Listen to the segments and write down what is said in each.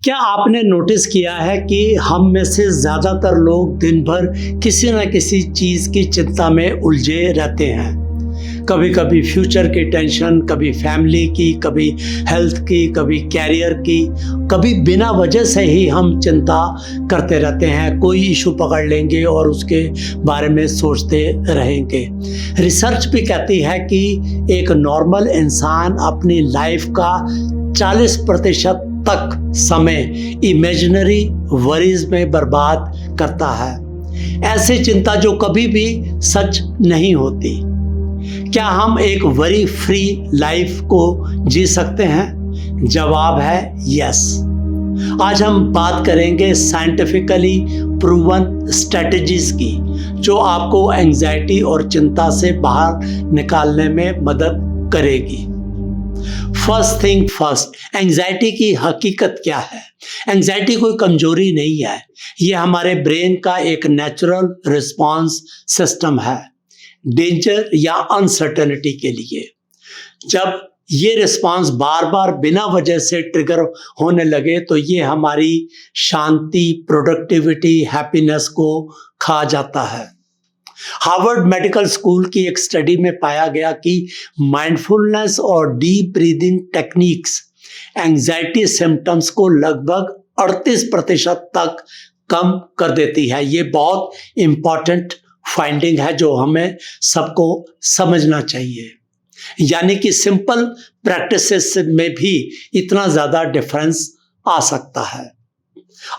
क्या आपने नोटिस किया है कि हम में से ज़्यादातर लोग दिन भर किसी न किसी चीज़ की चिंता में उलझे रहते हैं। कभी कभी फ्यूचर की टेंशन, कभी फैमिली की, कभी हेल्थ की, कभी कैरियर की, कभी बिना वजह से ही हम चिंता करते रहते हैं। कोई इशू पकड़ लेंगे और उसके बारे में सोचते रहेंगे। रिसर्च भी कहती है कि एक नॉर्मल इंसान अपनी लाइफ का 40% तक समय इमेजिनरी वरीज में बर्बाद करता है। ऐसी चिंता जो कभी भी सच नहीं होती। क्या हम एक वरी फ्री लाइफ को जी सकते हैं? जवाब है यस। आज हम बात करेंगे साइंटिफिकली प्रूवन स्ट्रेटजीज की जो आपको एंजाइटी और चिंता से बाहर निकालने में मदद करेगी। फर्स्ट थिंग फर्स्ट, एंजाइटी की हकीकत क्या है? एंजाइटी कोई कमजोरी नहीं है, ये हमारे ब्रेन का एक नेचुरल रिस्पॉन्स सिस्टम है डेंजर या अनसर्टेनिटी के लिए। जब ये रिस्पॉन्स बार बार बिना वजह से ट्रिगर होने लगे तो ये हमारी शांति, प्रोडक्टिविटी, हैप्पीनेस को खा जाता है। हार्वर्ड मेडिकल स्कूल की एक स्टडी में पाया गया कि माइंडफुलनेस और deep breathing techniques anxiety symptoms को लगभग 38% तक कम कर देती है। ये बहुत इंपॉर्टेंट फाइंडिंग है जो हमें सबको समझना चाहिए। यानी कि सिंपल प्रैक्टिसेस में भी इतना ज़्यादा डिफरेंस आ सकता है।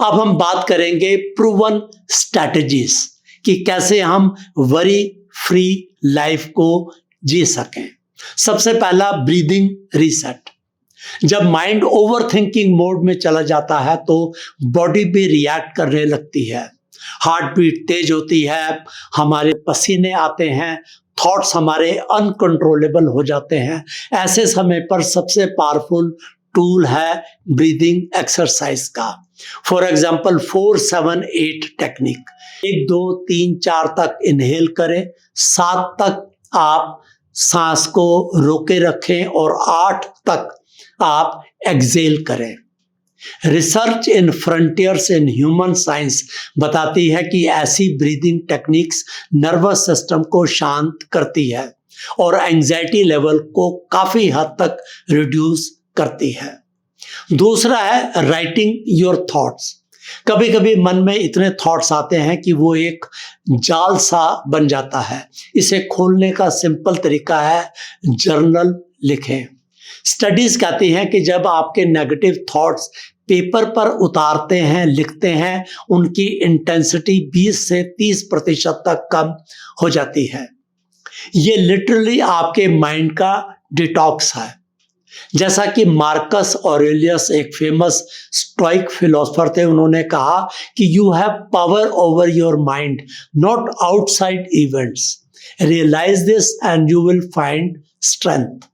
अब हम बात करेंगे प्रूवन स्ट्रैटेजीज कि कैसे हम वरी फ्री लाइफ को जी सकें। सबसे पहला, ब्रीदिंग रीसेट। जब माइंड ओवर थिंकिंग मोड में चला जाता है तो बॉडी भी रिएक्ट करने लगती है। हार्ट बीट तेज होती है, हमारे पसीने आते हैं, थॉट्स हमारे अनकंट्रोलेबल हो जाते हैं। ऐसे समय पर सबसे पावरफुल टूल है ब्रीदिंग एक्सरसाइज का। For example 4-7-8 technique. 1 2 3 4 तक इनहेल करें, 7 तक आप सांस को रोके रखें और 8 तक आप एक्सेल करें। Research in frontiers in human science बताती है कि ऐसी ब्रीदिंग टेक्निक्स नर्वस सिस्टम को शांत करती है और एंजाइटी लेवल को काफ़ी हद तक रिड्यूस करती है। दूसरा है राइटिंग योर थॉट्स। कभी कभी मन में इतने थॉट्स आते हैं कि वो एक जाल सा बन जाता है। इसे खोलने का सिंपल तरीका है जर्नल लिखें। स्टडीज कहती हैं कि जब आपके नेगेटिव थॉट्स पेपर पर उतारते हैं, लिखते हैं, उनकी इंटेंसिटी 20 से 30% तक कम हो जाती है। ये लिटरली आपके माइंड का डिटॉक्स है। जैसा कि मार्कस ऑरेलियस, एक फेमस स्टोइक फिलोसोफर थे, उन्होंने कहा कि you have power over your mind, not outside events. Realize this and you will find strength.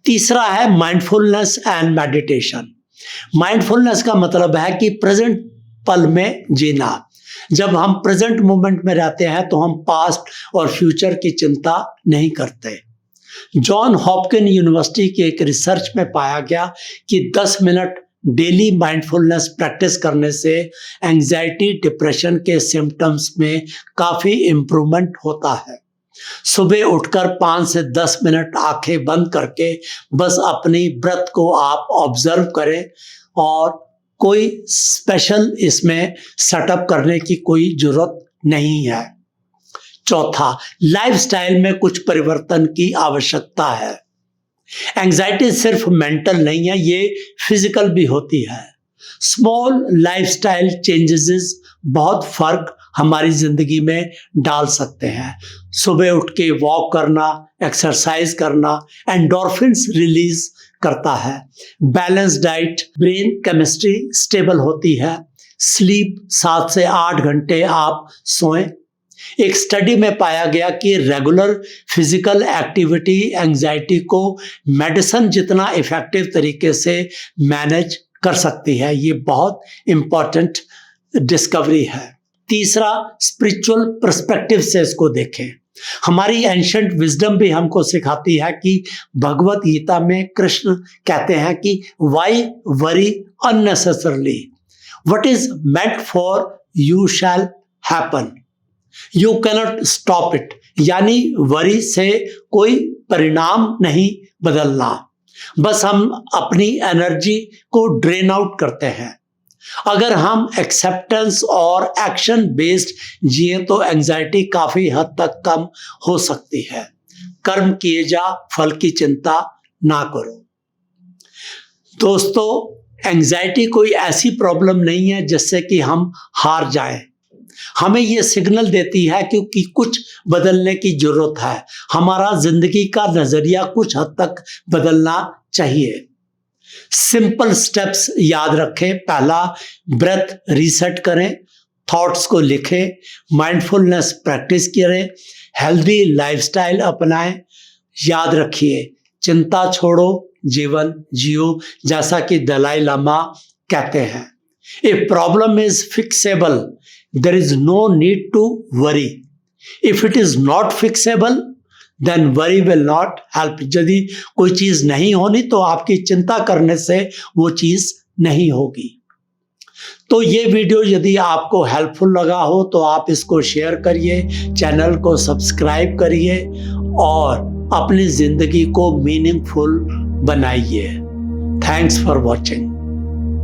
तीसरा है माइंडफुलनेस एंड मेडिटेशन। माइंडफुलनेस का मतलब है कि प्रेजेंट पल में जीना। जब हम प्रेजेंट मोमेंट में रहते हैं तो हम पास्ट और फ्यूचर की चिंता नहीं करते। जॉन हॉपकिन यूनिवर्सिटी के एक रिसर्च में पाया गया कि 10 मिनट डेली माइंडफुलनेस प्रैक्टिस करने से एंजाइटी, डिप्रेशन के सिम्टम्स में काफ़ी इम्प्रूवमेंट होता है। सुबह उठकर 5 से 10 मिनट आंखें बंद करके बस अपनी ब्रेथ को आप ऑब्जर्व करें और कोई स्पेशल इसमें सेटअप करने की कोई जरूरत नहीं है। चौथा, लाइफस्टाइल में कुछ परिवर्तन की आवश्यकता है। एंजाइटी सिर्फ मेंटल नहीं है, ये फिजिकल भी होती है। स्मॉल लाइफस्टाइल चेंजेस बहुत फर्क हमारी जिंदगी में डाल सकते हैं। सुबह उठ के वॉक करना, एक्सरसाइज करना एंडोर्फिन्स रिलीज करता है। Balance diet, brain chemistry stable होती है। स्लीप 7 से 8 घंटे आप सोएं। एक स्टडी में पाया गया कि रेगुलर फिजिकल एक्टिविटी एंजाइटी को मेडिसिन जितना इफेक्टिव तरीके से मैनेज कर सकती है। ये बहुत इंपॉर्टेंट डिस्कवरी है। तीसरा, स्पिरिचुअल पर्सपेक्टिव से इसको देखें। हमारी एंशंट विजडम भी हमको सिखाती है कि भगवत गीता में कृष्ण कहते हैं कि why worry unnecessarily, what is meant for you shall happen, you cannot stop it. यानी वरी से कोई परिणाम नहीं बदलना, बस हम अपनी एनर्जी को ड्रेन आउट करते हैं। अगर हम एक्सेप्टेंस और एक्शन बेस्ड जिए तो एंजाइटी काफी हद तक कम हो सकती है। कर्म किए जा, फल की चिंता ना करो। दोस्तों, एंजाइटी कोई ऐसी प्रॉब्लम नहीं है जिससे कि हम हार जाएं। हमें ये सिग्नल देती है क्योंकि कुछ बदलने की जरूरत है। हमारा जिंदगी का नजरिया कुछ हद तक बदलना चाहिए। सिंपल स्टेप्स याद रखें। पहला, ब्रेथ रीसेट करें, थॉट्स को लिखें, माइंडफुलनेस प्रैक्टिस करें, हेल्दी लाइफस्टाइल अपनाएं। याद रखिए, चिंता छोड़ो, जीवन जियो, जैसा कि दलाई लामा कहते हैं। If problem is fixable, there is no need to worry. If it is not fixable, then worry will not help. यदि कोई चीज नहीं होनी तो आपकी चिंता करने से वो चीज नहीं होगी। तो ये वीडियो यदि आपको हेल्पफुल लगा हो तो आप इसको शेयर करिए, चैनल को सब्सक्राइब करिए और अपनी जिंदगी को मीनिंगफुल बनाइए। Thanks for watching.